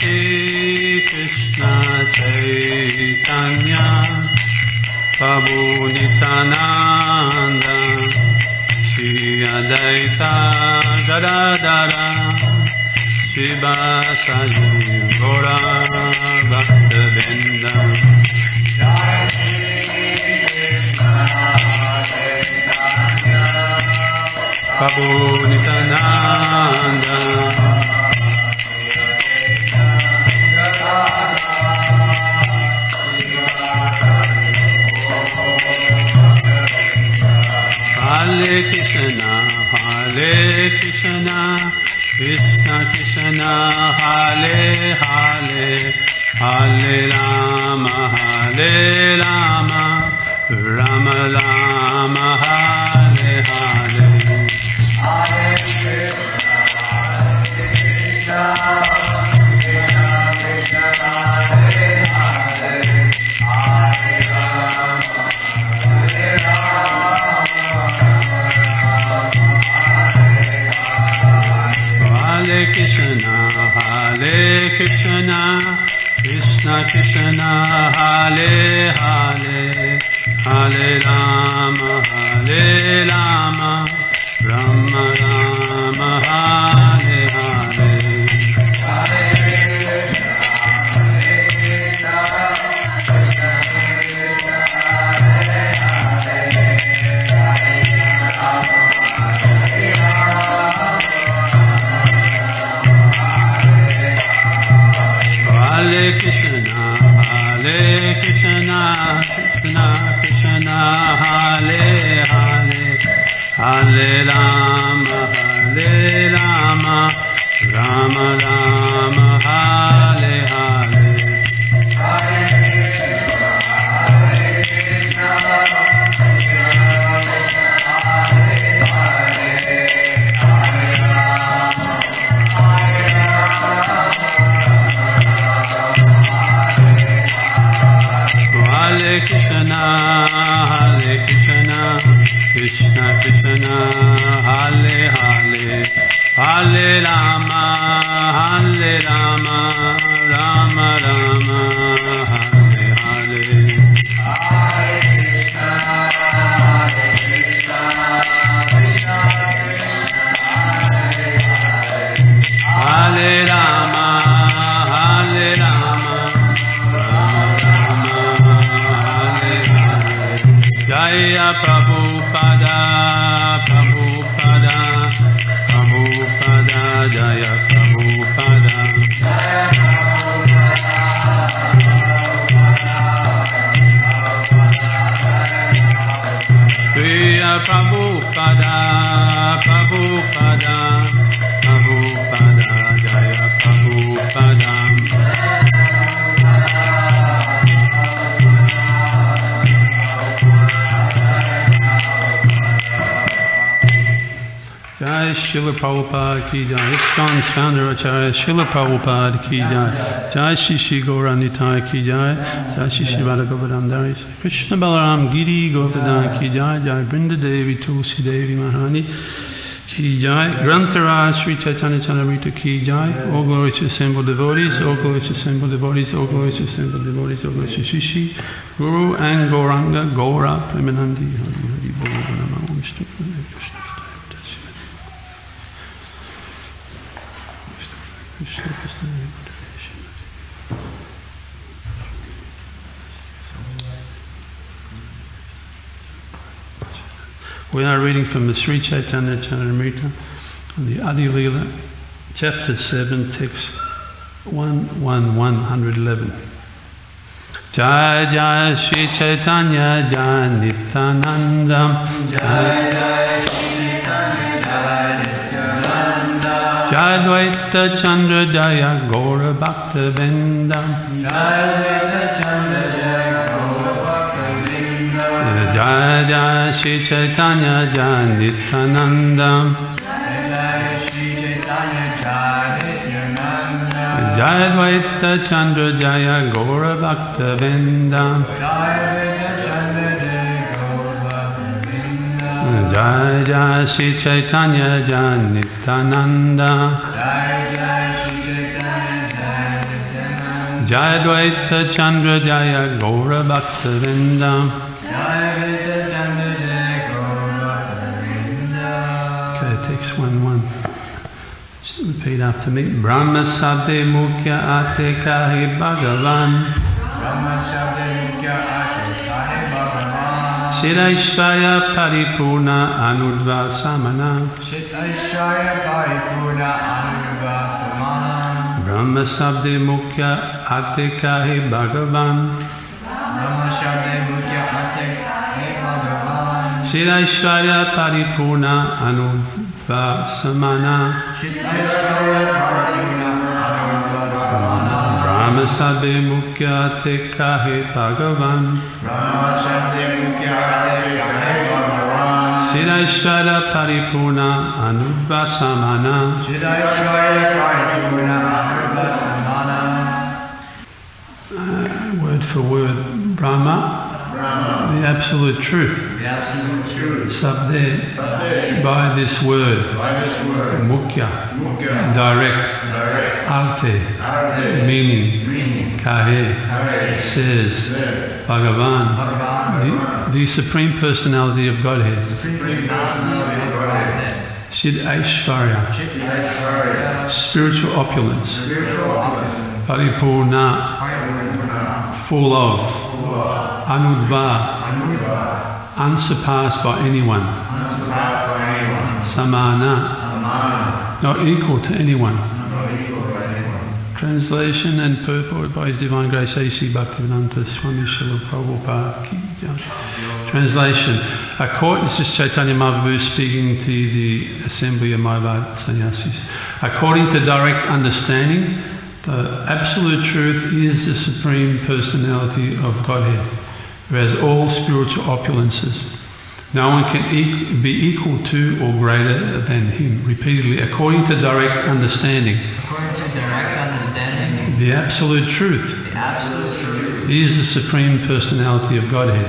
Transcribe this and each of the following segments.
Shri Krishna Caitanya Prabhu Nityananda Shri Advaita Gadadara Shiva Sadi Gora Bhakta-vrinda Jai Shri Krishna Caitanya Prabhu Nityananda Hare Krishna, Krishna Krishna, Hare Hare, Hare Rama, Rama Rama, Hare Hare. Hare Krishna, Krishna Krishna, Hare Hare, Hare Rama, Hare Krishna, Krishna Krishna, Hare Hare, Hare Rama, Rama Rama, Hare Hare. Hare Krishna, Krishna Krishna, Hare Hare, Hare Rama, Hare Krishna, Krishna Krishna, Hare Hare, Hare Rama, Rama Rama, Hare Hare. Hare Krishna, Krishna Krishna, Hare Hare, Hare Rama, Hare Krishna, Krishna Krishna, Hare Hare, Hare Rama, Rama Rama, Hare Hare. Hare Krishna, Krishna Krishna, Hare Hare, Hare Rama, Jaya Prabhupada, Jaya Prabhupada. Priya Prabhupada, Jaya Prabhupada. Jai Srila Prabhupada ki jai, ISKCON's founder Acharya Srila Prabhupada ki jai, Jai Shri Gauranitai ki jai, Jai Shri Radha Govardhan Krishna Balaram Giri Govardhan ki jai, Jai Brinda Devi Tulsi Devi Mahani ki jai, Grantharaj Sri Caitanya Caritamrita ki jai, all glory to assembled devotees, all glory to assembled devotees, all glory to assembled devotees, all glory to Shishi, Guru and Gauranga, Gaura, Premanandi, Hari Bol, Nama Om Shri Krishna. We are reading from the Sri Caitanya Caritamrita, the Adi-lila, chapter 7, text 111. Jai Jai Sri Caitanya Jai Nityananda, Jai Jai Sri Caitanya Jai Nityananda, Jai Advaita Chandra Jaya Gaura Bhakta-vrinda, Jai Advaita Chandra Jaya Gaura Bhakta-vrinda, Jai Jai Sri Caitanya Jai Nityananda, Jai Jai Sri Caitanya Jai Nityananda, Jai Advaita Chandra Jaya Gaura Bhakta-vrinda, Jai Jai Sri Caitanya Jai Nityananda, Jai Jai Sri Caitanya Jai Jaya Dvaita Chandra Jaya Gaura Bhakta Vrinda. Okay, text 1-1. Repeat after me. Brahma Sabde Mukhya Ate Kahi Bhagavan. Brahma Sabde Mukhya Ate Kahi Bhagavan. Shiraishvaya Paripurna Anudva Samana. Shiraishvaya Paripurna Anudva Samana. Brahma Sabde Mukhya Ate Kahi Bhagavan. Brahma Sabde Mukhya Ate Kahi Bhagavan. Shiraishvaya Paripurna Anudva Samana. Shiraishvaya Paripurna Anudva Samana. Brahma Sabde Mukhya Ate Kahi Bhagavan. Brahma Sabde Mukhya Ate Kahi Bhagavan. Shiraishvara Paripurna Anudva Samana. Shiraishvaya Paripurna Anudva Samana. Word for word, Brahma, the absolute truth. The absolute truth. Sabde, by this word. Mukhya, direct. Arte, meaning. Kahe, says. Bhagavan, the Supreme Personality of Godhead. Shid Aishvarya, spiritual opulence. Paripurna, full of. Anudva, unsurpassed by anyone. Samana, not equal to anyone. Translation and purport by His Divine Grace A.C. Bhaktivedanta Swami Srila Prabhupada Ki Jai. Translation. This is Caitanya Mahaprabhu speaking to the assembly of Mayavad Sannyasis. According to direct understanding, the absolute truth is the Supreme Personality of Godhead, who has all spiritual opulences. No one can be equal to or greater than Him. Repeatedly, according to direct understanding. The absolute truth is the Supreme Personality of Godhead,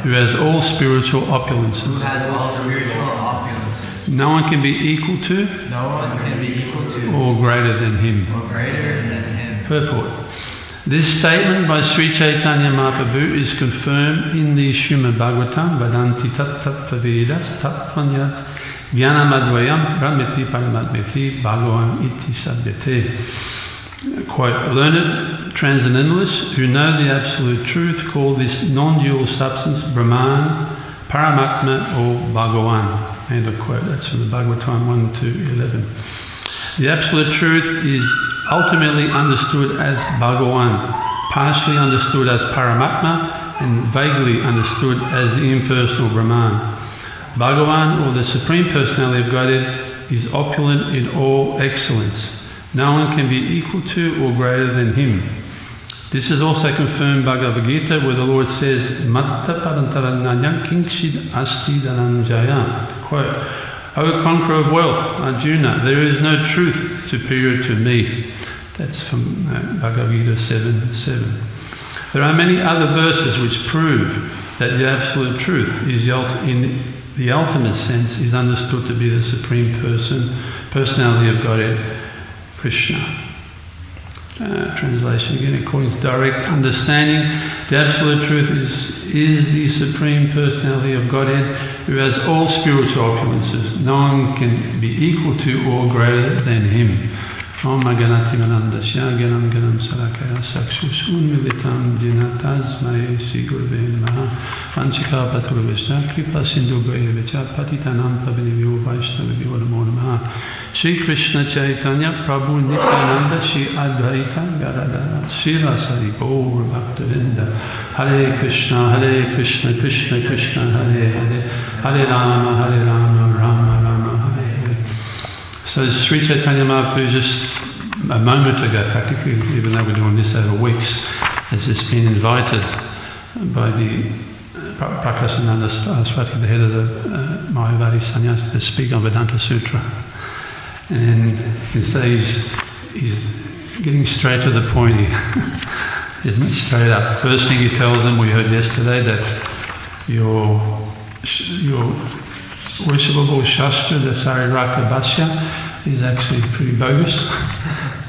who has all spiritual opulences. No one can be equal to or greater than Him. Purport. This statement by Sri Caitanya Mahaprabhu is confirmed in the Srimad Bhagavatam, Vadanti tat tat pavedas tatvanyat Jnanamadvayam Brahmeti Paramatmeti Bhagavan Iti Sabhyate. Quote, learned transcendentalists who know the absolute truth call this non-dual substance Brahman, Paramatma or Bhagavan. End of quote. That's from the Bhagavatam 1-11. The absolute truth is ultimately understood as Bhagavan, partially understood as Paramatma, and vaguely understood as the impersonal Brahman. Bhagavan, or the Supreme Personality of Godhead, is opulent in all excellence. No one can be equal to or greater than Him. This is also confirmed by Bhagavad Gita, where the Lord says, Matta parantarananyam kinkshid asti dhananjaya. Quote, O conqueror of wealth, Arjuna, there is no truth superior to me. That's from Bhagavad Gita 7:7. There are many other verses which prove that the absolute truth is in the ultimate sense is understood to be the Supreme Personality of Godhead, Krishna. Translation again, according to direct understanding, the absolute truth is the Supreme Personality of Godhead, who has all spiritual opulences. No one can be equal to or greater than Him. Om Ganati Manandasya Ganam Ganam Sarakaya Sakshus Unmilitam Jinatasmaya Sri Gurave Namaha Vanchika Paturvishna Kripa Sindhu Goyevicha Patitanam Pavinivyo Vaishnavivyo Namo Namaha Shri Krishna Chaitanya Prabhu Nityananda Shri Advaita Gadadara Shri Rasari Gaur Bhaktavinda Hare Krishna Krishna Krishna Hare Hare Hare Rama Rama Rama Hare Hare. So Sri Caitanya Mahaprabhu just a moment ago, practically, even though we're doing this over weeks, has just been invited by the Prakasananda Saraswati, the head of the Mayavadi Sannyas, to speak on Vedanta Sutra. And you can say he's getting straight to the point here, isn't it? Straight up. First thing he tells them, we heard yesterday, that your worshipable Shastra, the Sariraka Bhashya, is actually pretty bogus.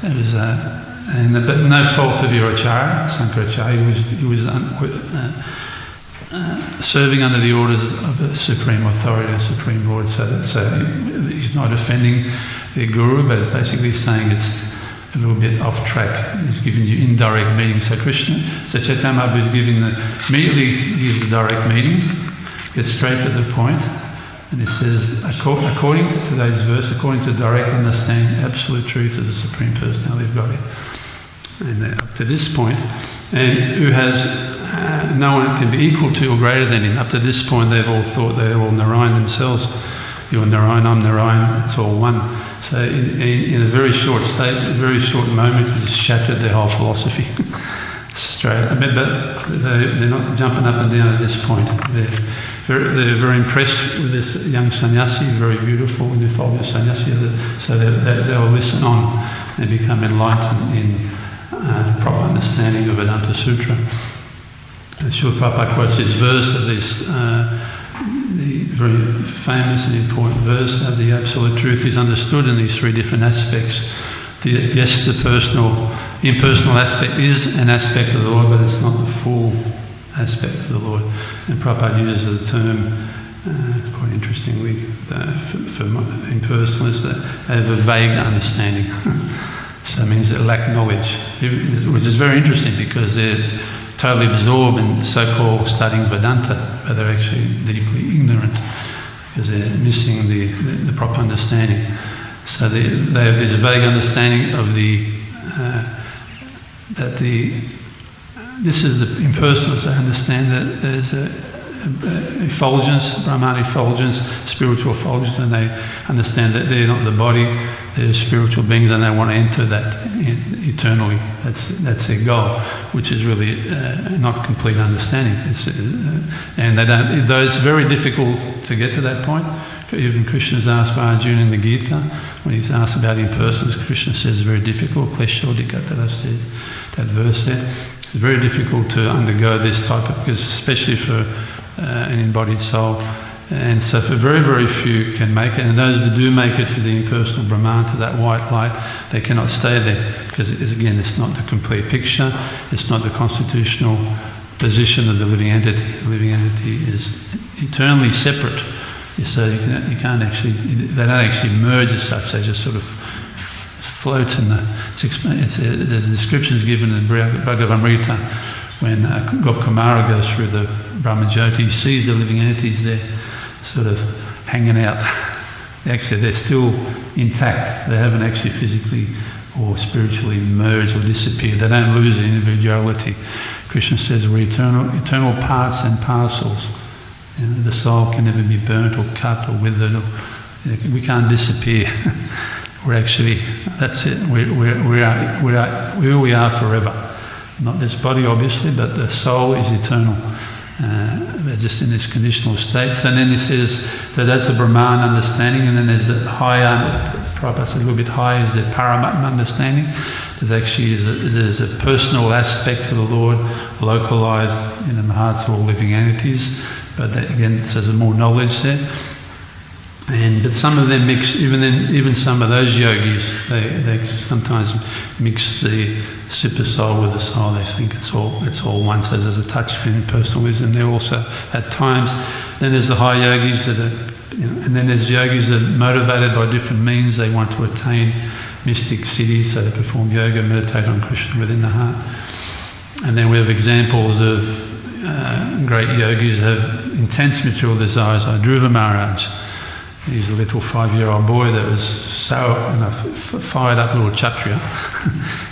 It was, but no fault of your Acharya, Sankaracharya. He was serving under the orders of a supreme authority, a supreme lord. So he's not offending the guru, but it's basically saying it's a little bit off track. He's giving you indirect meaning. So Chaitanya Mahaprabhu is immediately gives the direct meaning, gets straight to the point, and it says, according to today's verse, according to direct understanding, absolute truth of the Supreme Personality of Godhead. And up to this point, and who has no one can be equal to or greater than him. Up to this point, they've all thought they're all Narayan themselves. You're Narayan, I'm Narayan, it's all one. So in a very short moment, it's shattered their whole philosophy. Straight. But they're not jumping up and down at this point. They're very impressed with this young sannyasi, very beautiful and effulgent sannyasi. So they'll listen on and become enlightened in proper understanding of Vedanta Sutra. And Srila Prabhupada quotes this verse of this, the very famous and important verse that the Absolute Truth is understood in these three different aspects. Yes, the impersonal aspect is an aspect of the Lord, but it's not the full aspect of the Lord. And Prabhupada uses the term, quite interestingly, for impersonal, is that they have a vague understanding. So it means they lack knowledge, which is very interesting because they're totally absorbed in so-called studying Vedanta, but they're actually deeply ignorant because they're missing the proper understanding. So they have this vague understanding of this is the impersonal. So they understand that there's effulgence, Brahman effulgence, spiritual effulgence, and they understand that they're not the body, they're spiritual beings, and they want to enter that eternally. That's their goal, which is really not complete understanding. And they don't. Though it's very difficult to get to that point. Even Krishna's asked by Arjuna in the Gita, when he's asked about impersonals, Krishna says it's very difficult. That verse there. It's very difficult to undergo this type of, because especially for an embodied soul. And so for very, very few can make it, and those that do make it to the impersonal Brahman, to that white light, they cannot stay there, because again, it's not the complete picture, it's not the constitutional position of the living entity. The living entity is eternally separate, so you can't actually, they don't actually merge as such, they just sort of float in there's descriptions given in Caitanya when Gopkumara goes through the Brahmajyoti, he sees the living entities there sort of hanging out. Actually, they're still intact. They haven't actually physically or spiritually merged or disappeared. They don't lose their individuality. Krishna says we're eternal parts and parcels. The soul can never be burnt or cut or withered. We can't disappear. We're actually, that's it. We are who we are forever. Not this body, obviously, but the soul is eternal. We're just in this conditional state. So then he says that that's a Brahman understanding, and then there's a higher, perhaps a little bit higher, is the Paramatma understanding. There's actually there's a personal aspect to the Lord, localized in the hearts of all living entities. But that, again, so there's more knowledge there. But some of them mix, even some of those yogis, they sometimes mix the super soul with the soul. They think it's all one. So there's a touch of impersonalism there also at times. Then there's the high yogis that are, and then there's yogis that are motivated by different means. They want to attain mystic siddhis, so they perform yoga, meditate on Krishna within the heart. And then we have examples of great yogis who have intense material desires, like Dhruva Maharaj. He's a little 5-year-old boy that was so fired up little Kshatriya.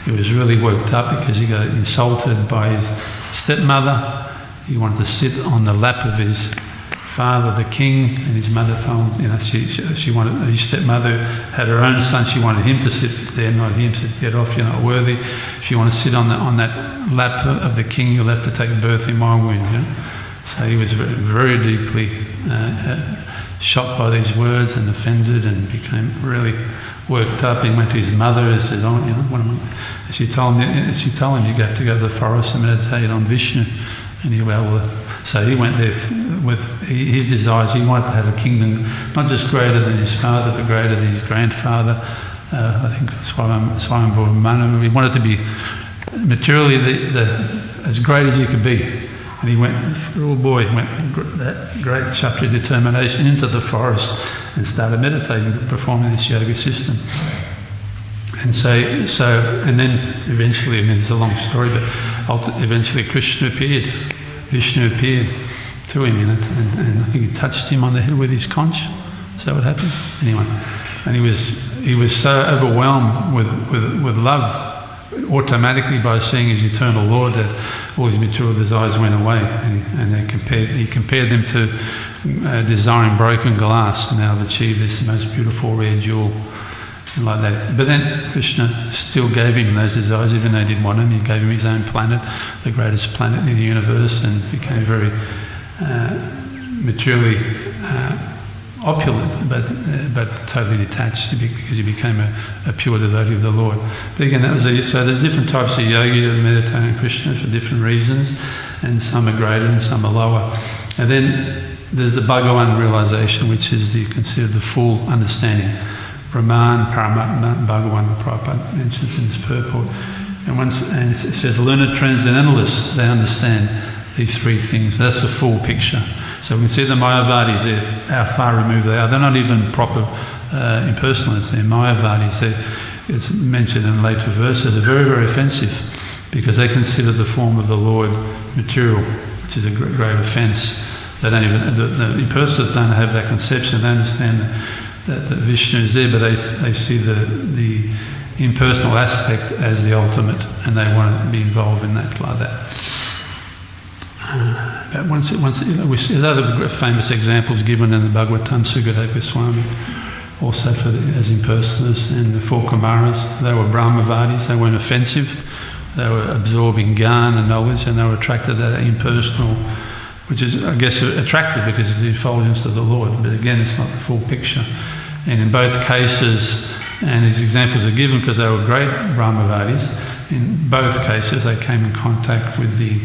He was really worked up because he got insulted by his stepmother. He wanted to sit on the lap of his father, the king, and his mother told him, she wanted, his stepmother had her own son, she wanted him to sit there, not him, to get off, you're not worthy. If you want to sit on that lap of the king, you'll have to take birth in my womb. So he was very, very deeply shocked by these words and offended, and became really worked up. He went to his mother and says, she told him you have to go to the forest and meditate on Vishnu, and he, well, So he went there with his desires. He wanted to have a kingdom not just greater than his father, but greater than his grandfather. I think Swayambhava Manu. He wanted to be materially as great as he could be. And he went, a little boy, went with that great Kshatriya determination into the forest and started meditating, performing this yoga system. And and then eventually, I mean, it's a long story, but eventually Vishnu appeared to him in it, and I think he touched him on the head with his conch. Is that what happened? Anyway, and he was so overwhelmed with love automatically by seeing his eternal Lord that all his material desires went away, and he compared them to desiring broken glass, and now have achieved this most beautiful rare jewel. Like that. But then Krishna still gave him those desires, even though he didn't want them. He gave him his own planet, the greatest planet in the universe, and became very materially opulent, but totally detached, because he became a pure devotee of the Lord. But again, so there's different types of yogi that meditate on Krishna for different reasons, and some are greater and some are lower. And then there's the Bhagavan realization, which is considered the full understanding. Brahman, Paramatma, Bhagavan, Prabhupada mentions in his purport. And it says learned transcendentalists, they understand these three things. That's the full picture. So we can see the Mayavadis, how far removed they are. They're not even proper impersonalists, they're Mayavadis. It's mentioned in later verses. They're very, very offensive because they consider the form of the Lord material, which is a great offence. They don't even, the impersonalists don't have that conception. They understand that Vishnu is there, but they see the impersonal aspect as the ultimate, and they want to be involved in that like that. But there's other famous examples given in the Bhagavatam, Sukadeva Goswami, also as impersonalists, and the four Kumaras. They were Brahmavadis, they weren't offensive, they were absorbing gyan and knowledge, and they were attracted to that impersonal, which is, I guess, attractive because it's the effulgence of the Lord. But again, it's not the full picture. And in both cases, and these examples are given because they were great Brahmavadis, in both cases they came in contact with the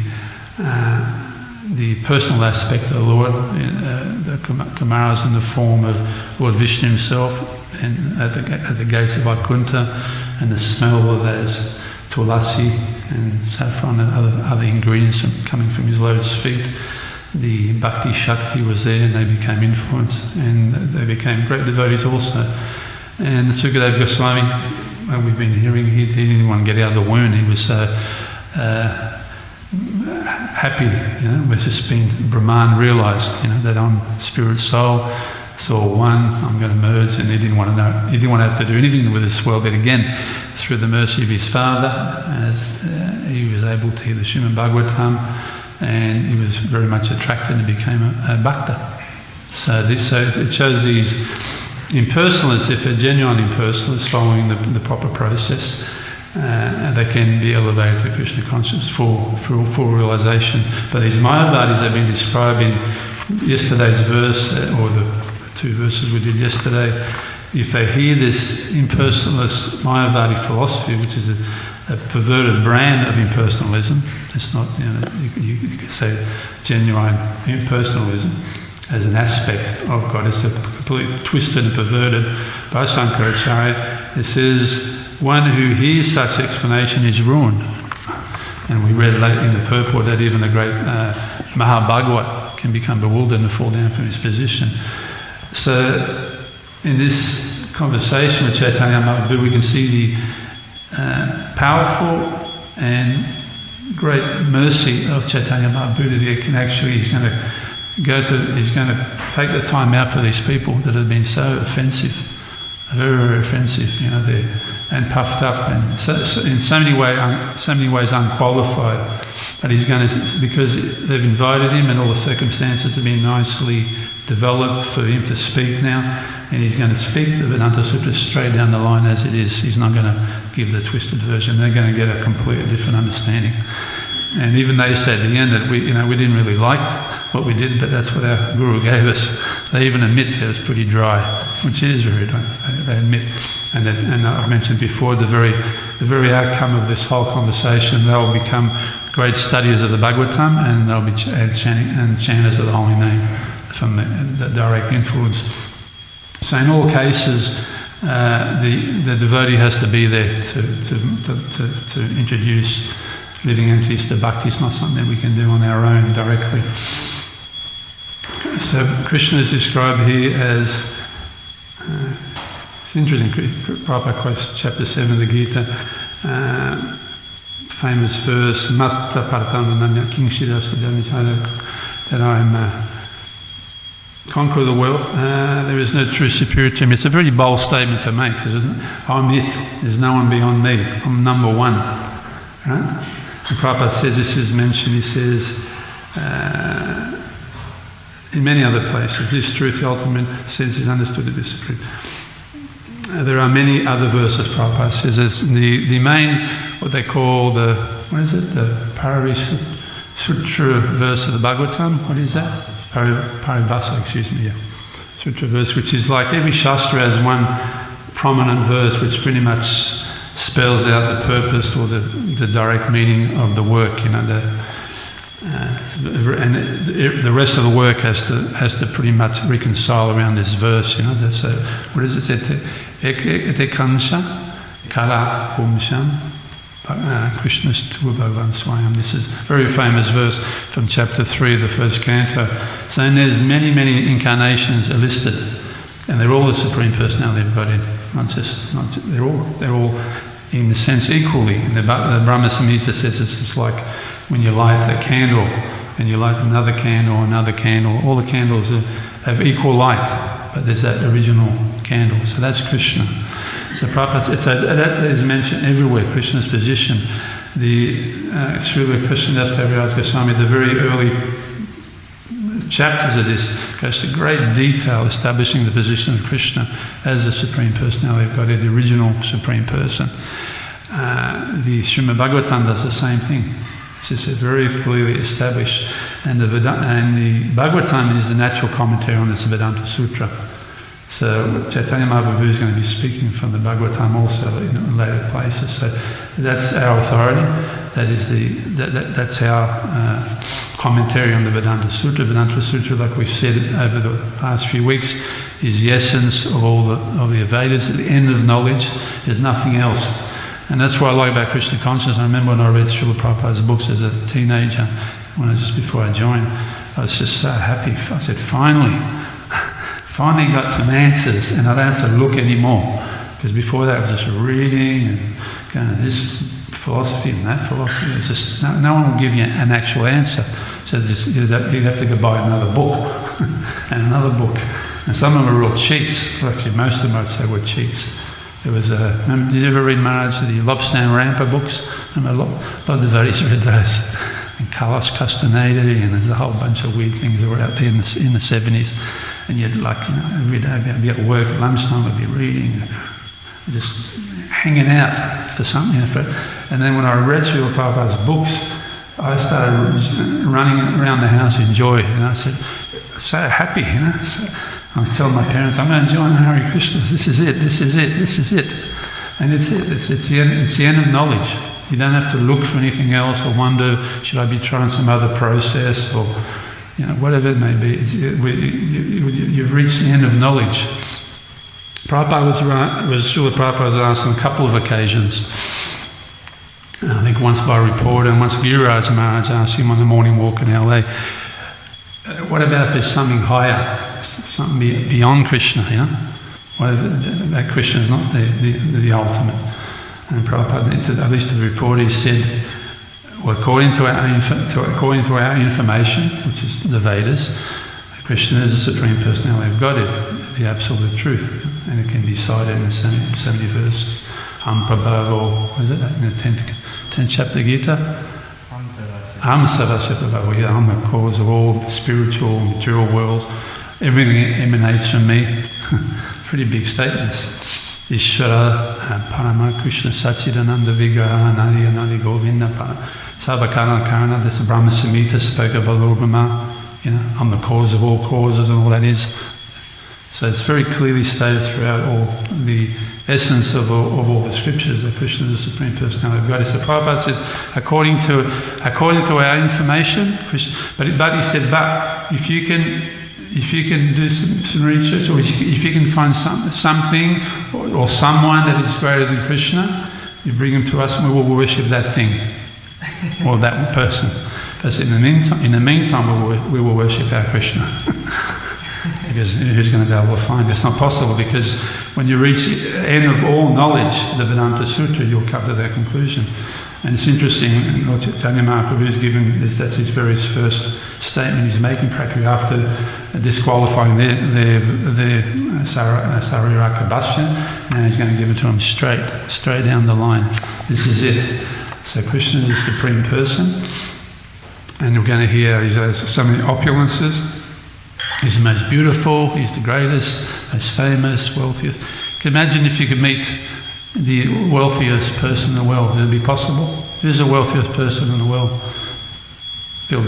personal aspect of the Lord, the Kumaras in the form of Lord Vishnu himself, and at the gates of Vaikuntha, and the smell of those tulasi and saffron and other ingredients coming from his lotus feet. The Bhakti Shakti was there, and they became influenced, and they became great devotees also. And Sukadeva Goswami, we've been hearing, he didn't want to get out of the wound. He was so happy, with just being Brahman realised, that I'm spirit soul, it's all one, I'm going to merge, and he didn't want to know, he didn't want to have to do anything with this world. But again, through the mercy of his father, he was able to hear the Srimad Bhagavatam, and he was very much attracted and became a bhakta. So it shows these impersonalists, if they're genuine impersonalists following the proper process, they can be elevated to Krishna consciousness, full realization. But these Mayavadis have been described in yesterday's verse, or the two verses we did yesterday. If they hear this impersonalist Mayavadi philosophy, which is a perverted brand of impersonalism, it's not, you could say genuine impersonalism as an aspect of God. It's a completely twisted and perverted by Shankaracharya. It says, one who hears such explanation is ruined. And we read later in the purport that even the great Mahabhagavat can become bewildered and fall down from his position. So in this conversation with Caitanya Mahaprabhu, we can see the powerful and great mercy of Caitanya Mahaprabhu, that he's going to take the time out for these people that have been so offensive, very, very offensive, and puffed up, and in so many ways unqualified. But he's going to, because they've invited him and all the circumstances have been nicely developed for him to speak now, and he's going to speak the Vedanta Sutra straight down the line as it is. He's not going to give the twisted version. They're going to get a completely different understanding. And even they said at the end that we didn't really like what we did, but that's what our Guru gave us. They even admit that it was pretty dry, which is very dry. They admit, and I've mentioned before, the very outcome of this whole conversation, they will become great studies of the Bhagavatam, and they'll be chanters of the holy name from the direct influence. So in all cases, the devotee has to be there to introduce living entities to bhakti. It's not something that we can do on our own directly. So Krishna is described here as, it's interesting, Prabhupada quotes chapter 7 of the Gita, famous verse, Matta Paratanamya Kingshira Sudhanitana, that I'm conquer the world. There is no true superior to me. It's a very bold statement to make, isn't it? I'm it. There's no one beyond me. I'm number one. Right? And Prabhupada says, this is mentioned, he says, in many other places, this truth, the ultimate sense is understood in this truth. There are many other verses, Prabhupada says. There's the main, what they call the Parisutra verse of the Bhagavatam. What is that? Paribhasa, excuse me, yeah. Sutra verse, which is like every Shastra has one prominent verse which pretty much spells out the purpose or the direct meaning of the work, and the rest of the work has to pretty much reconcile around this verse, That's what is it? Ete kansha kala humsham Krishna's tu bhagavan swayam. This is a very famous verse from chapter 3 of the first canto. Saying there's many incarnations are listed, and they're all the Supreme Personality of Godhead. They're all in a sense equally. And the Brahma Samhita says it's like when you light a candle and you light another candle, all the candles have equal light, but there's that original candle. So that's Krishna. So Prabhupada, that is mentioned everywhere, Krishna's position. The Srila Krishnadas Kaviraj Goswami, the very early chapters of this, goes to great detail establishing the position of Krishna as the Supreme Personality of Godhead, the original Supreme Person. The Srimad Bhagavatam does the same thing. It's just very clearly established. And the Bhagavatam is the natural commentary on this Vedanta Sutra. So Caitanya Mahaprabhu is going to be speaking from the Bhagavatam also in later places. So that's our authority. That's our commentary on the Vedanta Sutra. Vedanta Sutra, like we've said over the past few weeks, is the essence of all the Vedas. At the end of knowledge, there's nothing else. And that's what I like about Krishna consciousness. I remember when I read Srila Prabhupada's books as a teenager, just before I joined, I was just so happy. I said, finally got some answers, and I don't have to look anymore. Because before that, I was just reading and going to this philosophy and that philosophy. It's just no one will give you an actual answer. So you have to go buy another book and another book. And some of them are real cheats. Well, actually, most of them I'd say were cheats. There was did you ever read Maharaj the Lobsang Rampa books? A lot of devotees read those. And Kailas Castaneda, and there's a whole bunch of weird things that were out there in the 70s. And you'd every day I'd be at work at lunchtime, I'd be reading, just hanging out for something. And then when I read Srila Prabhupada's books, I started running around the house in joy. And I said, so happy, So I was telling my parents, I'm going to join Hare Krishna. This is it. And it's it. It's the end of knowledge. You don't have to look for anything else or wonder, should I be trying some other process or whatever it may be. You've reached the end of knowledge. Srila Prabhupada was asked on a couple of occasions. I think once by reporter and once Giriraj Maharaj asked him on the morning walk in LA, what about if there's something higher, something beyond Krishna, that Krishna is not the ultimate. And Prabhupada, at least to the reporter, he said, well, according to our information, which is the Vedas, Krishna is the Supreme Personality of Godhead, the absolute truth, and it can be cited in the 70 verse. Prabhu, what is it? In the 10th chapter Gita. I'm the cause of all spiritual, material worlds. Everything emanates from me. Pretty big statements. Ishvara, Parama Krishna, Satchidananda Vigraha, Nadi Govinda. Sarvakarana Karana, this Brahma Samhita spoke about Lord Brahma, I'm the cause of all causes and all that is. So it's very clearly stated throughout all the essence of all the scriptures that Krishna is the Supreme Personality of God. So Prabhupada says, according to our information, but he said, but if you can do some research, or if you can find something or someone that is greater than Krishna, you bring him to us and we will worship that thing or that person. But in the meantime, we will worship our Krishna. Because who's going to be able to find it? It's not possible, because when you reach the end of all knowledge, the Vedanta Sutra, you'll come to that conclusion. And it's interesting, Lord Caitanya Mahaprabhu is giving this, that's his very first statement he's making practically after disqualifying their Sariraka Bhashya. Now he's going to give it to them straight down the line. This is it. So Krishna is the Supreme Person, and we're going to hear he has so many opulences. He's the most beautiful, he's the greatest, most famous, wealthiest. Can you imagine if you could meet the wealthiest person in the world? Would it be possible? Who's the wealthiest person in the world? Bill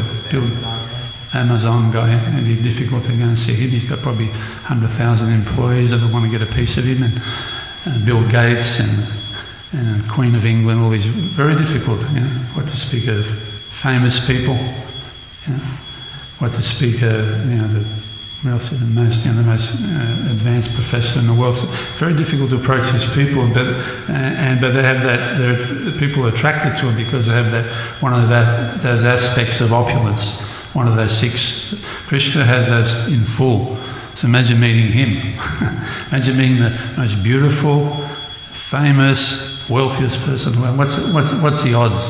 Amazon guy. It'd be difficult to go and see him. He's got probably 100,000 employees that want to get a piece of him. And Bill Gates and Queen of England, all these, very difficult, what to speak of famous people, what to speak of, the most advanced professor in the world. So very difficult to approach these people, but they have that. People are attracted to them because they have those aspects of opulence. One of those six. Krishna has those in full. So imagine meeting him. Imagine meeting the most beautiful, famous, wealthiest person. What's the odds?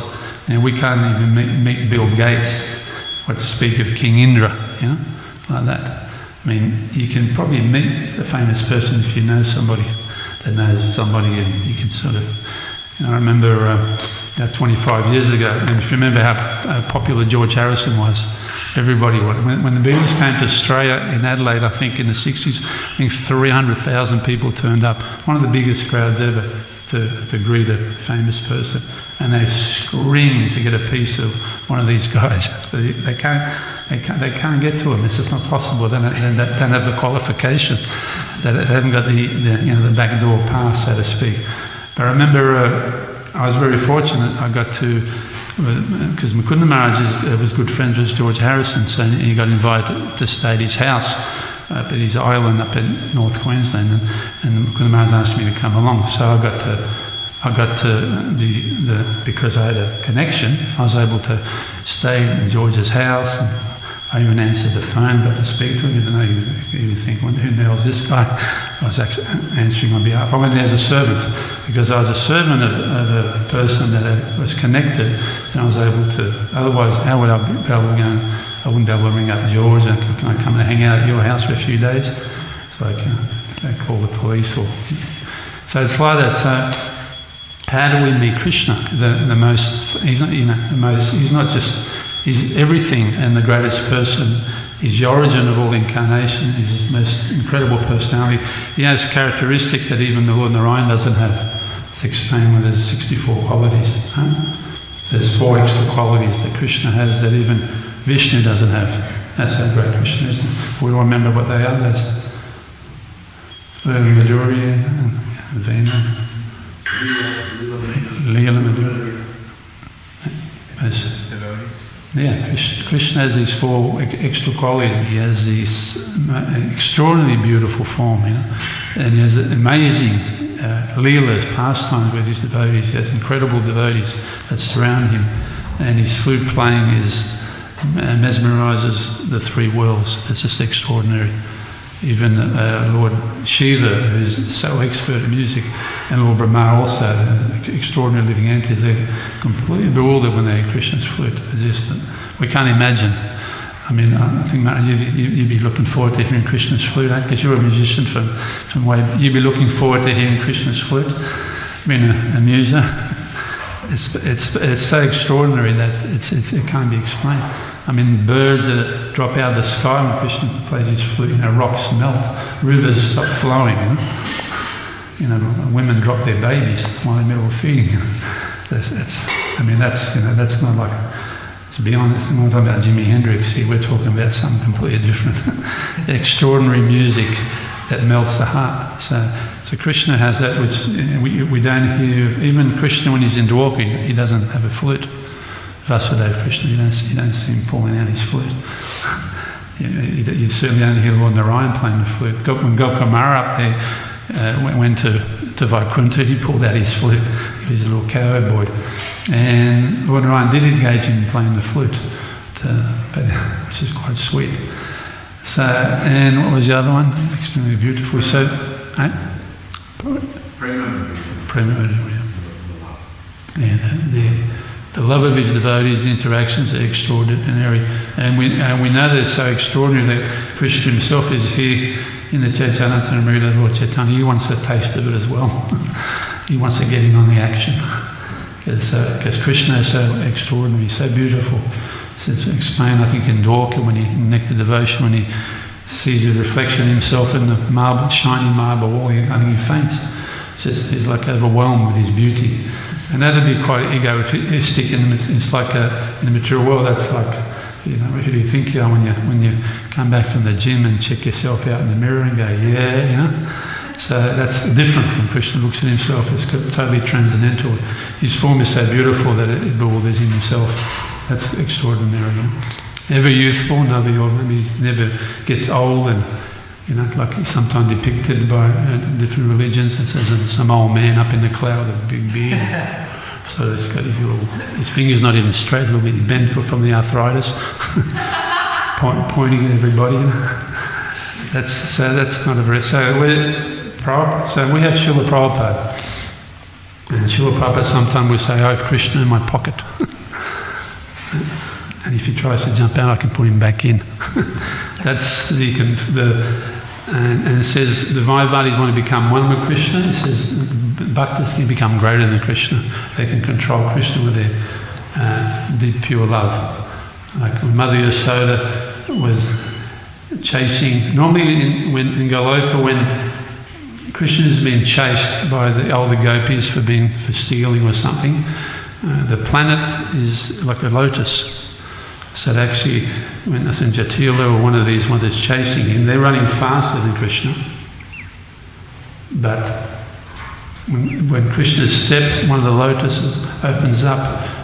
We can't even meet Bill Gates. What to speak of King Indra, like that. I mean, you can probably meet a famous person if you know somebody that knows somebody, and you can sort of, I remember 25 years ago, and if you remember how popular George Harrison was, everybody, when the Beatles came to Australia in Adelaide, I think in the 60s, I think 300,000 people turned up, one of the biggest crowds ever to greet a famous person, and they scream to get a piece of one of these guys. They can't get to them. It's just not possible. They don't have the qualification. They haven't got the back door pass, so to speak. But I remember I was very fortunate. I got to, because Mukunda Maharaj was good friends with George Harrison, so he got invited to stay at his house up at his island up in North Queensland, and Mukunda Maharaj asked me to come along. So I got to because I had a connection, I was able to stay in George's house, and I even answered the phone, got to speak to him, even though he would think, well, who the hell is this guy? I was actually answering on behalf. I went there as a servant, because I was a servant of a person that was connected, and I was able to, otherwise how would I be able to go? I wouldn't be able to ring up George and can I come and hang out at your house for a few days? It's like they call the police, or so it's like that. So how do we meet Krishna? The most, he's not, the most. He's not just. He's everything and the greatest person. He's the origin of all incarnation. He's the most incredible personality. He has characteristics that even the Lord Narayan doesn't have. It's explained where there's 64 qualities. There's 4 extra qualities that Krishna has that even Vishnu doesn't have. That's how great Krishna is. We all remember what they are. That's Madhurya and Vena. Lila Madhurya. Yeah, Krishna has these 4 extra qualities. He has this extraordinarily beautiful form, and he has amazing leelas, pastimes with his devotees. He has incredible devotees that surround him, and his flute playing mesmerises the 3 worlds. It's just extraordinary. Even Lord Shiva, who's so expert in music, and Lord Brahma also, extraordinary living entities, they're completely bewildered when they hear Krishna's flute. We can't imagine. I mean, I think Maharaj, you'd be looking forward to hearing Krishna's flute, because you're a musician from way. You'd be looking forward to hearing Krishna's flute, being a muser. It's so extraordinary that it can't be explained. I mean, birds that drop out of the sky when Krishna plays his flute, rocks melt, rivers stop flowing, women drop their babies while they're in the middle of feeding. I mean, that's not like, to be honest, when we're talking about Jimi Hendrix here, we're talking about something completely different. Extraordinary music that melts the heart. So Krishna has that, which we don't hear. Even Krishna, when he's in Dwarka, he doesn't have a flute. Vasudeva Krishna, you don't see him pulling out his flute. You certainly don't hear Lord Narayan playing the flute. When Gopkamara up there went to Vaikuntha, he pulled out his flute. He was a little cowboy. And Lord Narayan did engage him in playing the flute, which is quite sweet. So, and what was the other one? Extremely beautiful. So, Prema. The love of his devotees, the interactions are extraordinary. And we know they're so extraordinary that Krishna himself is here in the Caitanya, Lord Chaitanya. He wants a taste of it as well. He wants to get in on the action. Because Krishna is so extraordinary, so beautiful. It's explained, I think, in Dwarka, when he in Nectar Devotion, when he sees the reflection of himself in the marble, shiny marble wall, I think he faints. He's like overwhelmed with his beauty. And that would be quite egoistic. It's like in the material world, that's like, who do you think you are when you come back from the gym and check yourself out in the mirror and go, yeah. So that's different from Krishna looks at himself. It's totally transcendental. His form is so beautiful that it bewilders in himself. That's extraordinary. Never youthful, never gets old, and like he's sometimes depicted by different religions. It says some old man up in the cloud with a big beard. So he's got his fingers not even straight, a little bit bent from the arthritis, pointing at everybody. That's not a very. So we have Srila Prabhupada, and Srila Prabhupada sometimes will say, "I have Krishna in my pocket." And if he tries to jump out, I can put him back in. That's and it says the Vaidis want to become one with Krishna. It says Bhaktas can become greater than Krishna. They can control Krishna with their deep, pure love. Like when Mother Yasoda was chasing. Normally in Goloka, when Krishna is being chased by the older gopis for stealing or something, the planet is like a lotus. So actually, when I think Jatila or one of these ones is chasing him, they're running faster than Krishna. But when Krishna steps, one of the lotuses opens up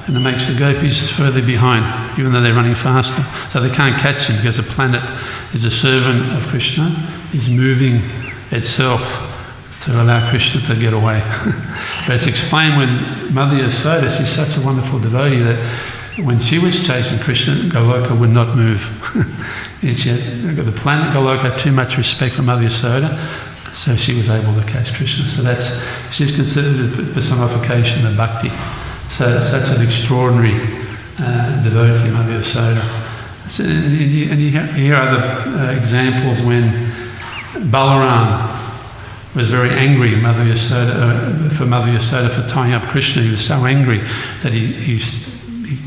and it makes the gopis further behind, even though they're running faster. So they can't catch him because the planet is a servant of Krishna, is moving itself to allow Krishna to get away. But it's explained when Mother Yasoda, she's such a wonderful devotee that when she was chasing Krishna, Goloka would not move. And she had, the planet Goloka had too much respect for Mother Yasoda, so she was able to catch Krishna. So she's considered a personification of bhakti. So such an extraordinary devotee, Mother Yasoda. So, and you hear other examples when Balaram was very angry, for Mother Yasoda for tying up Krishna. He was so angry that he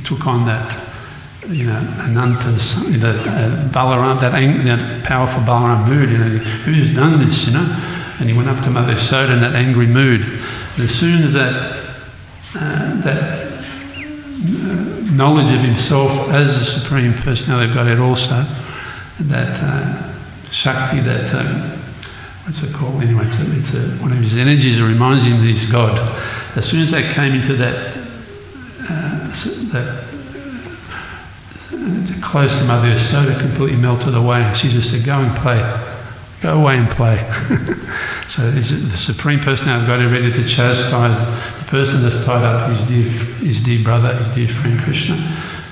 took on that, Ananta's, Balaram, that powerful Balaram mood. Who's done this? And he went up to Mother Yasoda in that angry mood. And as soon as that knowledge of himself as the Supreme Personality of Godhead, also that Shakti, that what's it called? Anyway, it's one of his energies that reminds him that he's God. As soon as that came into that close to Mother Yasoda, completely melted away. She just said, "Go and play. Go away and play." So the Supreme Personality of God is ready to chastise the person that's tied up his dear brother, his dear friend Krishna.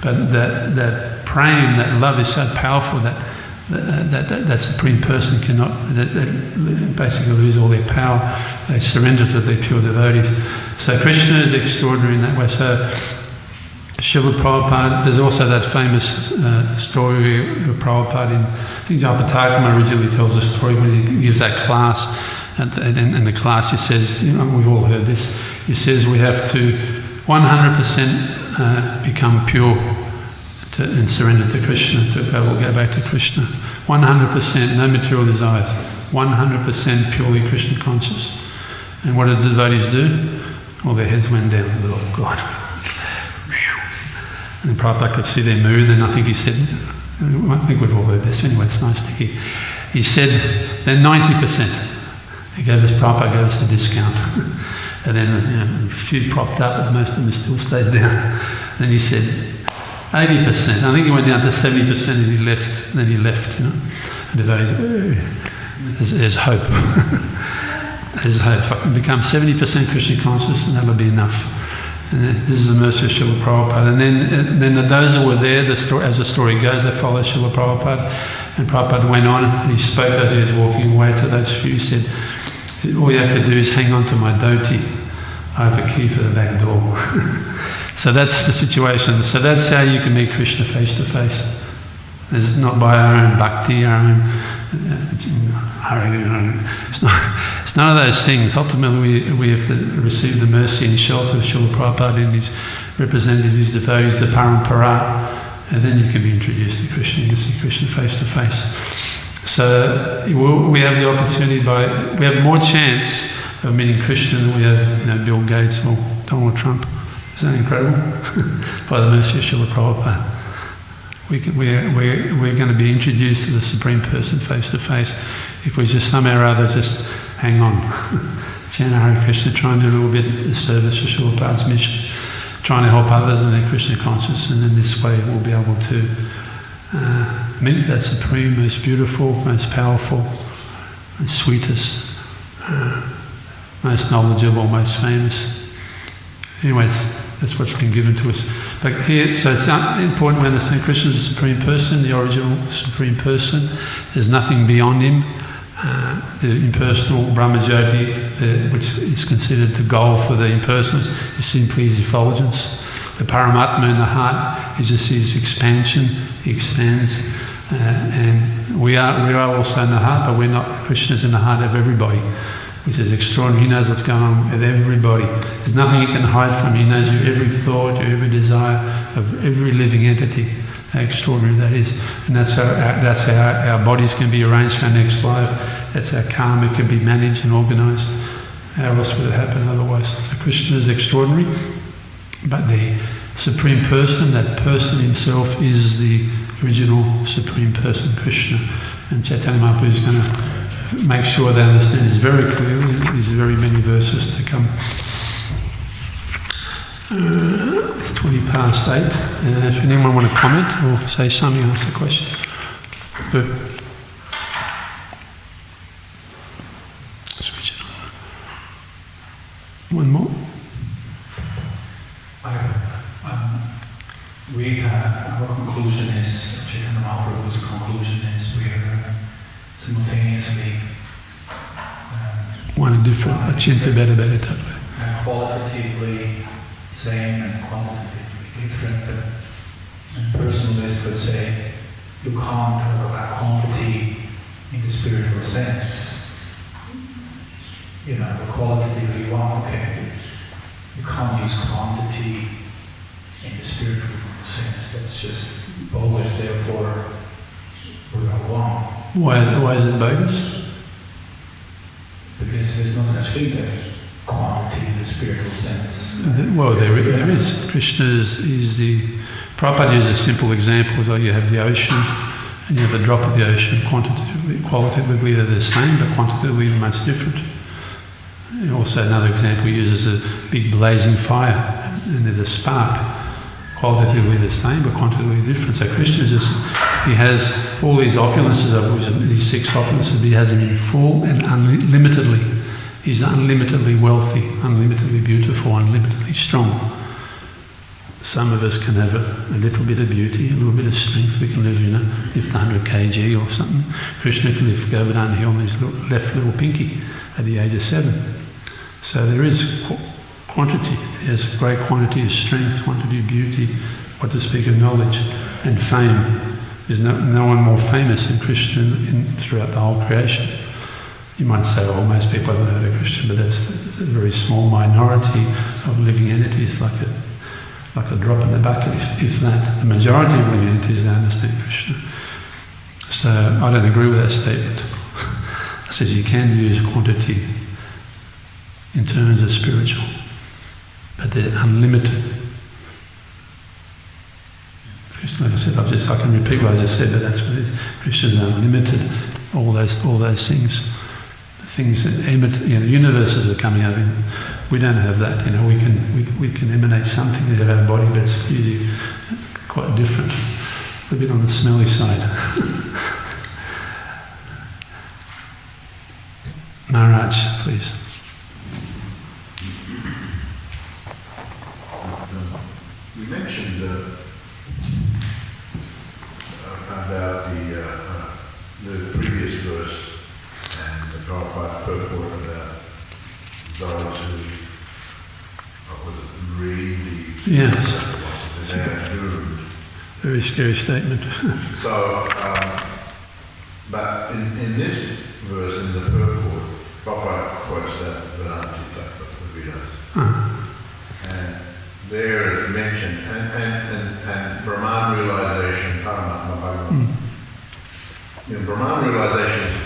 But that praying, that love is so powerful that Supreme Person cannot, that basically lose all their power. They surrender to their pure devotees. So Krishna is extraordinary in that way. So Srila Prabhupada, there's also that famous story of Prabhupada I think Japatakama originally tells a story when he gives that class, and the class he says, we've all heard this, he says we have to 100% become pure and surrender to Krishna, we'll go back to Krishna. 100%, no material desires, 100% purely Krishna conscious. And what did the devotees do? Well, their heads went down. Oh God. And Prabhupada could see their mood, and I think he said, I think we've all heard this anyway, it's nice to hear. He said, they're 90%. He gave us, Prabhupada gave us a discount. And then a few propped up, but most of them still stayed down. Then he said, 80%. I think he went down to 70% and he left. And then he left, And there's hope. There's hope. If I can become 70% Krishna conscious, and that'll be enough. And this is the mercy of Srila Prabhupada. And then those who were there, as the story goes, they followed Srila Prabhupada. And Prabhupada went on and he spoke as he was walking away to those few. He said, all you have to do is hang on to my dhoti. I have a key for the back door. So that's the situation. So that's how you can meet Krishna face to face. It's not by our own bhakti, our own it's none of those things. Ultimately we have to receive the mercy and shelter of Srila Prabhupada and his representative, his devotees, the parampara, and then you can be introduced to Krishna. You can see Krishna face to face. So we have the opportunity we have more chance of meeting Krishna than we have Bill Gates or Donald Trump. Isn't that incredible? By the mercy of Srila Prabhupada. We're going to be introduced to the Supreme Person face to face if we just somehow or other just hang on. Chant Hare Krishna, try and do a little bit of service for Srila Prabhupada's mission, trying to help others in their Krishna consciousness, and then this way we'll be able to meet that Supreme, most beautiful, most powerful, most sweetest, most knowledgeable, most famous. Anyways, that's what's been given to us. But here, so it's important we understand Krishna is the Supreme Person, the original Supreme Person. There's nothing beyond him. The impersonal Brahmajyoti, which is considered the goal for the impersonals, is simply his effulgence. The Paramatma in the heart is just his expansion. He expands. And we are also in the heart, but we're not. Krishna's in the heart of everybody, which is extraordinary. He knows what's going on with everybody. There's nothing he can hide from. He knows your every thought, your every desire of every living entity. How extraordinary that is. And that's how our bodies can be arranged for our next life. That's how karma can be managed and organised. How else would it happen otherwise? So Krishna is extraordinary, but the Supreme Person, that person himself, is the original Supreme Person, Krishna. And Caitanya Mahaprabhu is going to make sure they understand this very clearly. There's very many verses to come. It's 20 past 8. If anyone want to comment or say something, ask a question. But switch it on. One more. Our conclusion is, Chaitanya Mahaprabhu's conclusion is, we are simultaneously one different, achinta bheda qualitatively same and quantitatively different. And personalists would say you can't talk about quantity in the spiritual sense. The qualitatively one, okay, you can't use quantity in the spiritual sense. That's just bogus, therefore we are one. Why is it bogus? Because there's no such thing as quantity in the spiritual sense. Well, there is. Krishna is the... Prabhupada uses a simple example, like you have the ocean and you have a drop of the ocean. Qualitatively they're the same, but quantitatively they're much different. And also another example uses a big blazing fire and there's a spark. Qualitatively the same, but quantitatively different. So Krishna he has all these opulences, these 6 opulences, but he has them in full and unlimitedly. He's unlimitedly wealthy, unlimitedly beautiful, unlimitedly strong. Some of us can have a little bit of beauty, a little bit of strength. We can lift 100 kg or something. Krishna can lift Govardhana Hill on his left little pinky at the age of 7. So there is quantity. There's great quantity of strength, quantity of beauty, what to speak of knowledge and fame. There's no one more famous than Krishna throughout the whole creation. You might say, well, most people haven't heard of Krishna, but that's a very small minority of living entities, like a drop in the bucket, if that. The majority of living entities don't understand Krishna. So I don't agree with that statement. I said you can use quantity in terms of spiritual, but they're unlimited. just like I said, I can repeat what I just said, but that's what it is. Krishna is unlimited. All those things, the things that universes are coming out of him. We don't have that. We can emanate something out of our body, but it's really quite different. A bit on the smelly side. Maharaj, please. You mentioned about the previous verse and the Prabhupada purport about those who read the Yes. they are doomed. Very scary statement. So, but in this verse, in the purport, Prabhupada quotes that Vedanta. And there is mentioned, and Brahman realization, Paramatma Bhagavan. Brahman realization is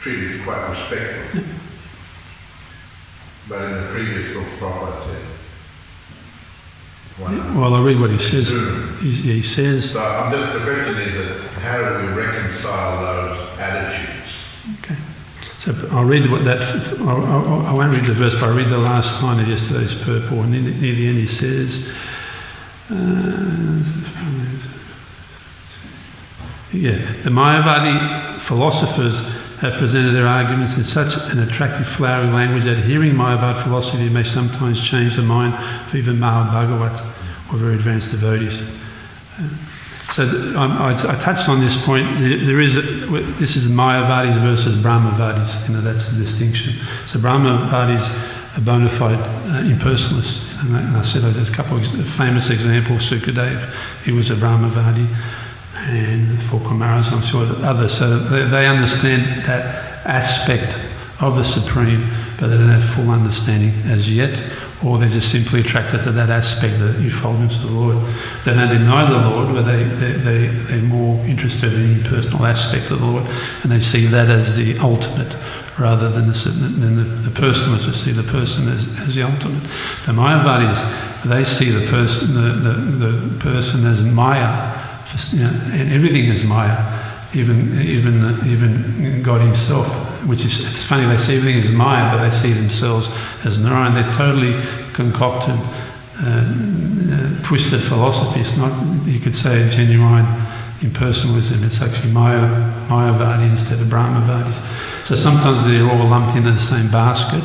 treated quite respectfully. But in the previous book, Prabhupada said, well, I'll read what he says. He says... So the question is that how do we reconcile those attitudes? Okay. So I'll read what that... I won't read the verse, but I'll read the last line of yesterday's purport. And near the end he says... the Mayavadi philosophers have presented their arguments in such an attractive, flowery language that hearing Mayavad philosophy may sometimes change the mind of even Mahabhagavat or very advanced devotees. I touched on this point. This is Mayavadis versus Brahmavadis. That's the distinction. So Brahmavadis are bona fide impersonalists. And I said there's a couple of famous examples. Sukadev, he was a Brahmavadi. And for Kumaras, I'm sure that others. So they understand that aspect of the Supreme, but they don't have full understanding as yet, or they're just simply attracted to that aspect, the effulgence of the Lord. They don't deny the Lord, but they're more interested in the impersonal aspect of the Lord, and they see that as the ultimate, rather than the personalists who see the person as the ultimate. The Mayavadis, they see the person as Maya. And everything is Maya, even God Himself. Which is, it's funny, they see everything as Maya, but they see themselves as Narayan. They're totally concocted, twisted philosophy. It's not, you could say, a genuine impersonalism. It's actually Mayavadi instead of Brahmavadis. So sometimes they're all lumped into the same basket,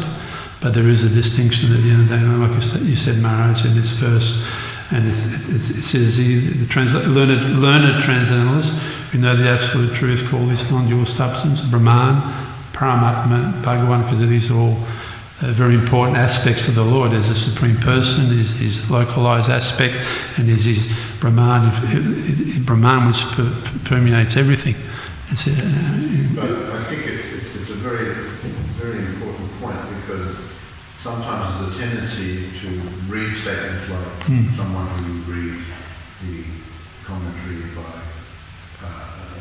but there is a distinction at the end of the day. Like you said, Maharaj, in this verse. And it says the learned transcendentalists who know the absolute truth call this non-dual substance Brahman, Paramatma, Bhagavan, because these are all very important aspects of the Lord. There's a Supreme Person, his localized aspect, and there's his Brahman which permeates everything. But I think it's a very, very important point, because sometimes there's a tendency to read statements like someone who reads the commentary by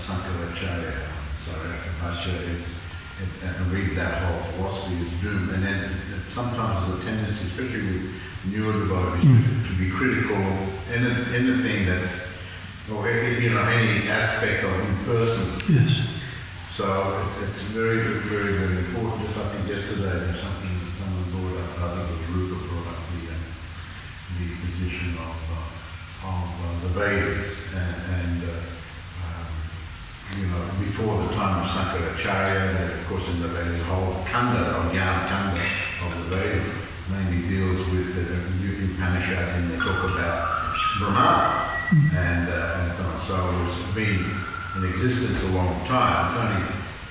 Sankaracharya, and read that whole philosophy is doomed. And then sometimes there's a tendency, especially with newer devotees, to be critical of anything that's, or any aspect of impersonal. Yes. So it's very, very, very important. Just I think yesterday there's something that someone brought up, I think it was Rupa brought up the position of the Vedas, and before the time of Sankaracharya, of course in the Vedas, the whole Kanda, or Jnana Kanda of the Vedas mainly deals with the Upanishad, and they talk about Brahman and so on. So it's been in existence a long time. It's only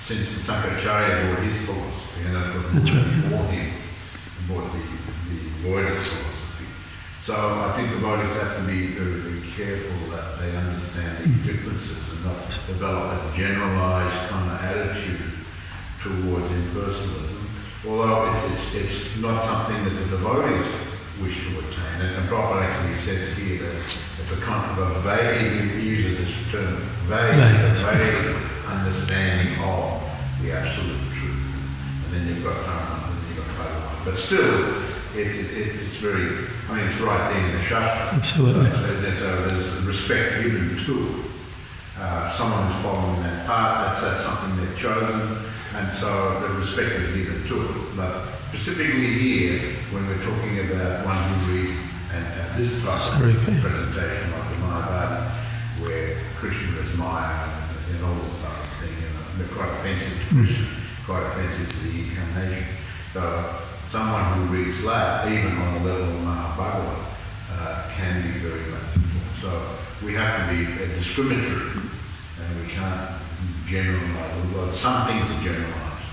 since Sankaracharya brought his philosophy, before him, brought the Buddhist philosophy. So I think the devotees have to be very, very careful that they understand these differences and not develop a generalized kind of attitude towards impersonalism. Although it's not something that the devotees wish to attain. And Prabhupada actually says here that it's a kind of a vague, he uses this term, vague understanding of the absolute truth. And then you've got Paramatma, and then you've got Bhagavan. But still, it's very I mean, it's right there in the Shastra. Absolutely. There's respect given to it. Someone who's following that path, that's something they've chosen, and so the respect is given to it. But specifically here, when we're talking about one who reads and this type of presentation like the Mahabharata, where Krishna is Maya and all this type of thing, they're quite offensive to Krishna, quite offensive to the incarnation. So someone who reads that, even on the level of Mahabharata, can be very much influenced. So we have to be discriminatory, and we can't generalize. Well, some things are generalized,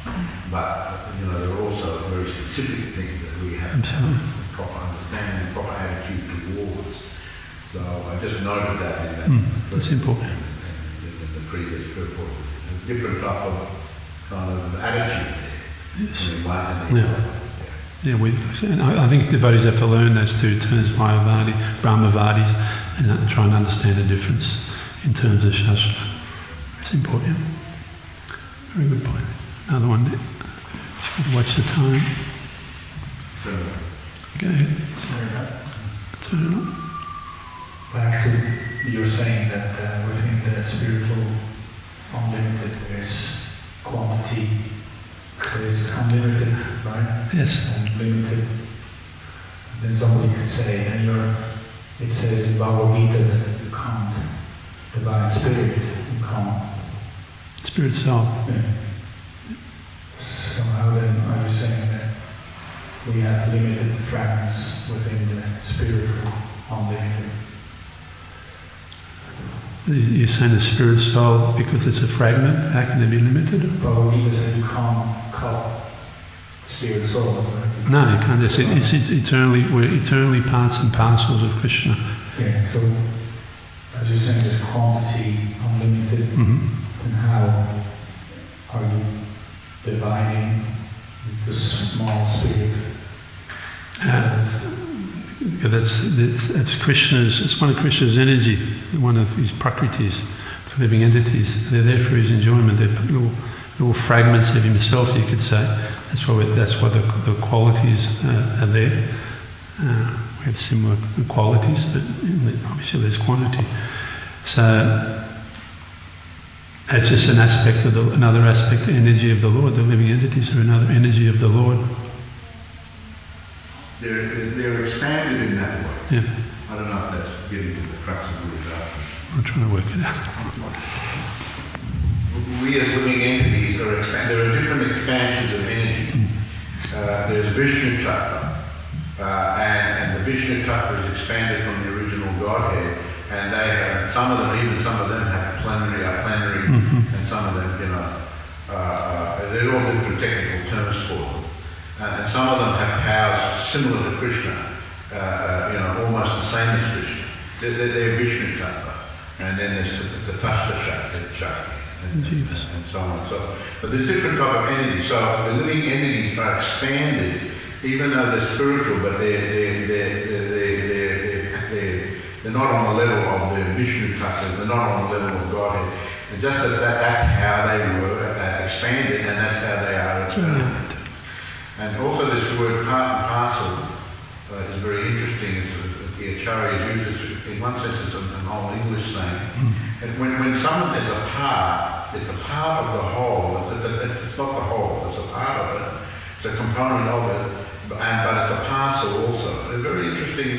but there are also very specific things that we have to have proper understanding, proper attitude towards. So I just noted that in that. That's important. In the previous report, a different type of kind of attitude there. Yes. I think devotees have to learn those two terms, Mayavadi, Brahmavadis, and try and understand the difference in terms of Shastra. It's important. Very good point. Another one there. Just got to watch the time. Go ahead. Turn it on. Back to you're saying that within the spiritual unlimited there's quantity, there's unlimited, right? Yes. And limited. Then somebody could say, it says in Bhagavad Gita that you can't, divine spirit, you can't. Spirit soul. Yeah. So how then are you saying that we have limited fragments within the spiritual unlimited? You're saying the spirit soul, because it's a fragment, how can it be limited? Bhagavad Gita says you can't cut spirit soul. Right? No, you can't. It's eternally, we're eternally parts and parcels of Krishna. Yeah, so as you're saying, there's quantity unlimited, and how are you dividing the small spirit? That's Krishna's. It's one of Krishna's energy, one of his prakritis, the living entities. They're there for his enjoyment. They're little fragments of himself, you could say. That's why the qualities are there. We have similar qualities, but obviously there's quantity. So it's just an aspect of another aspect, the energy of the Lord. The living entities are another energy of the Lord. They're expanded in that way. Yeah. I don't know if that's getting to the crux of what he's asking. I'm trying to work it out. We as living entities are expanded. There are different expansions of energy. There's Vishnu Tattva, and the Vishnu Tattva is expanded from the original Godhead, and they have some of them have plenary, and some of them, they're all different technical terms for them. And some of them have powers similar to Krishna, almost the same as Krishna. They're Vishnu Tattva, and then there's the Tashta Shakti, and so on. But there's different type of entities. So the living entities are expanded, even though they're spiritual, but they're not on the level of the Vishnu Tattva. They're not on the level of Godhead. It's just that's how they were expanded, and that's how they are expanded. And also this word part and parcel is very interesting. The Acharya uses, in one sense it's an old English saying. And when someone is a part, it's a part of the whole. It's not the whole, it's a part of it. It's a component of it, but it's a parcel also. A very interesting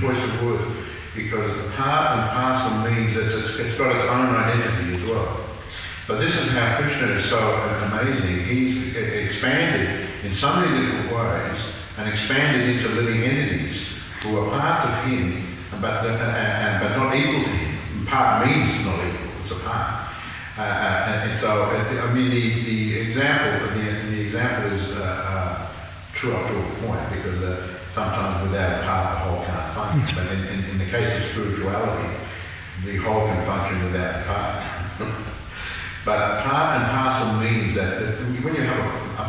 choice of words, because part and parcel means that it's got its own identity as well. But this is how Krishna is so amazing. He's expanded in so many different ways and expanded into living entities who are parts of him, but not equal to him. Part means not equal; it's a part. And so, the example is true up to a point, because sometimes without a part, the whole can't function. But in the case of spirituality, the whole can function without the part. But part and parcel means that when you have a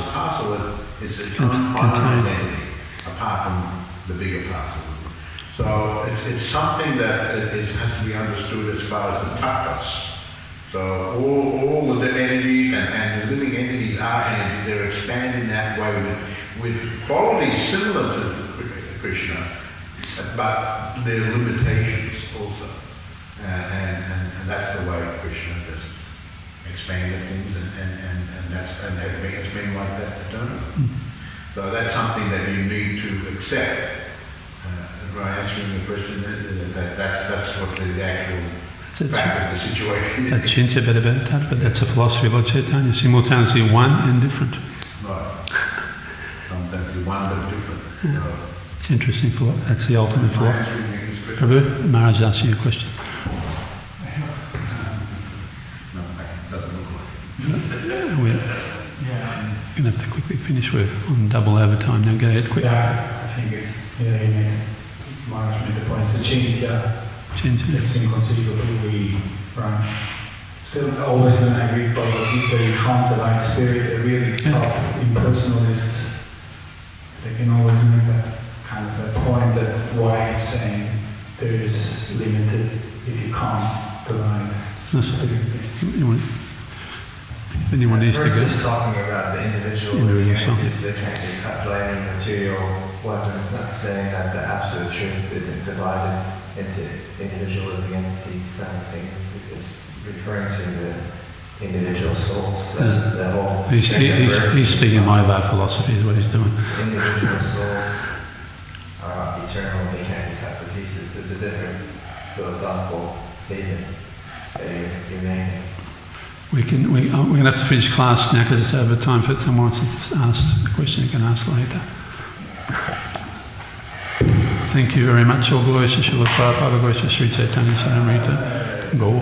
parcel is its own identity, apart from the bigger parcel. So it's something that has to be understood as far as the tattvas. So all the entities and the living entities are entities. They're expanding that way with qualities similar to Krishna, but there are limitations also. And that's the way Krishna just expanded things, and it's been like that eternally. So that's something that you need to accept. Right, answering the question, that's what the actual fact of the situation is. That's Chintya, but that's a philosophy of Lord Caitanya, simultaneously one and different. Right. Sometimes one but different. Right. It's interesting, that's the ultimate philosophy. Prabhu, Maharaj asking you a question. No, it doesn't look like We're going to have to quickly finish. We're on double overtime now. Go ahead, quick. Yeah, I think it's, you made, Maharaj made the point, it's a change, it's inconceivably right. Still, always when I read Bhagavad Gita, you can't divine spirit, they're really tough impersonalists. They can always make that kind of a point that why you're saying there is limited if you can't divine spirit. If anyone needs to go. Verse is talking about the individual unities that can't be blaming material weapons, not saying that the absolute truth isn't divided into individual living entities simultaneously. It's referring to the individual souls. That's the whole. He's speaking Mayavad philosophy is what he's doing. Individual souls are eternal, they can't be cut to pieces. There's a different philosophical statement that you're making. We're going to have to finish class now because it's over time. If someone wants to ask a question, you can ask later. Thank you very much. All glories to Srila Prabhupada, glories to Sri Caitanya, Caritamrita. Go.